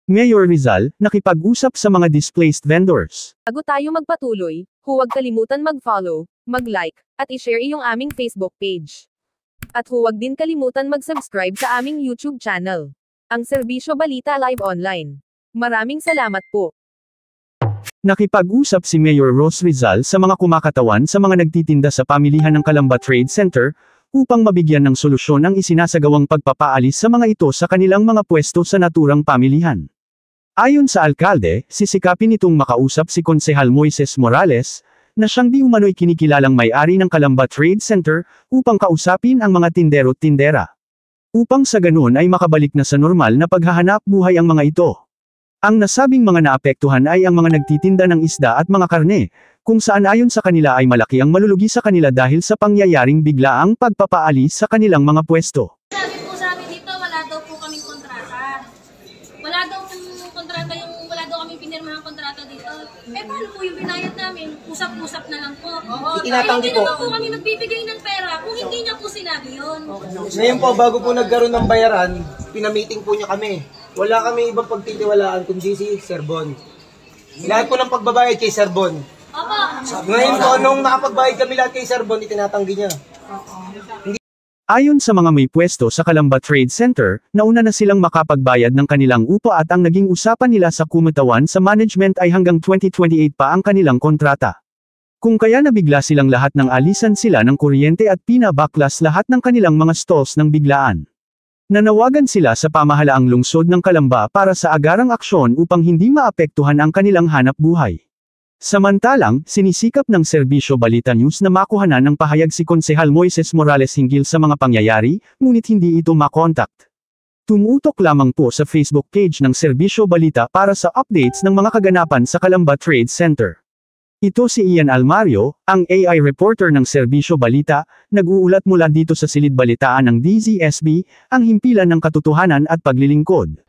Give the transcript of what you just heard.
Mayor Rizal, nakipag-usap sa mga displaced vendors. Bago tayo magpatuloy, huwag kalimutan mag-follow, mag-like, at i-share iyong aming Facebook page. At huwag din kalimutan mag-subscribe sa aming YouTube channel, ang Serbisyo Balita Live Online. Maraming salamat po. Nakipag-usap si Mayor Rose Rizal sa mga kumakatawan sa mga nagtitinda sa pamilihan ng Calamba Trade Center, upang mabigyan ng solusyon ang isinasagawang pagpapaalis sa mga ito sa kanilang mga pwesto sa naturang pamilihan. Ayon sa alkalde, sisikapin itong makausap si Konsehal Moises Morales, na siyang di umano'y kinikilalang may-ari ng Calamba Trade Center, upang kausapin ang mga tindero-tindera. Upang sa ganun ay makabalik na sa normal na paghahanap buhay ang mga ito. Ang nasabing mga naapektuhan ay ang mga nagtitinda ng isda at mga karne, kung saan ayon sa kanila ay malaki ang malulugi sa kanila dahil sa pangyayaring biglaang pagpapaalis sa kanilang mga pwesto. Sabi po sa amin dito, wala daw po kaming kontrata. Wala daw po kontrata wala daw kaming pinirmahang kontrata dito. Eh paano po yung binayad namin? Usap-usap na lang po. Itinatanggi Hindi po. naman po kami nagbibigay ng pera kung hindi niya po sinabi yun. Ngayon po, bago po nagkaroon ng bayaran, pinamiting po niya kami. Wala kami ibang pagtitiwalaan kundi si Sir Bon. Lahat po ng pagbabayad kay Sir Bon. Opo. Ngayon po, nung nakapagbayad kami lahat kay Sir Bon, itinatanggi niya. Ayon sa mga may pwesto sa Calamba Trade Center, nauna na silang makapagbayad ng kanilang upa at ang naging usapan nila sa kumatawan sa management ay hanggang 2028 pa ang kanilang kontrata. Kung kaya nabigla silang lahat ng alisan sila ng kuryente at pinabaklas lahat ng kanilang mga stalls ng biglaan. Nanawagan sila sa pamahalaang lungsod ng Calamba para sa agarang aksyon upang hindi maapektuhan ang kanilang hanap buhay. Samantalang, sinisikap ng Serbisyo Balita News na makuhanan ng pahayag si Konsehal Moises Morales hinggil sa mga pangyayari, ngunit hindi ito makontakt. Tumutok lamang po sa Facebook page ng Serbisyo Balita para sa updates ng mga kaganapan sa Calamba Trade Center. Ito si Ian Almario, ang AI reporter ng Serbisyo Balita, nag-uulat mula dito sa silid balitaan ng DZSB, ang himpilan ng katotohanan at paglilingkod.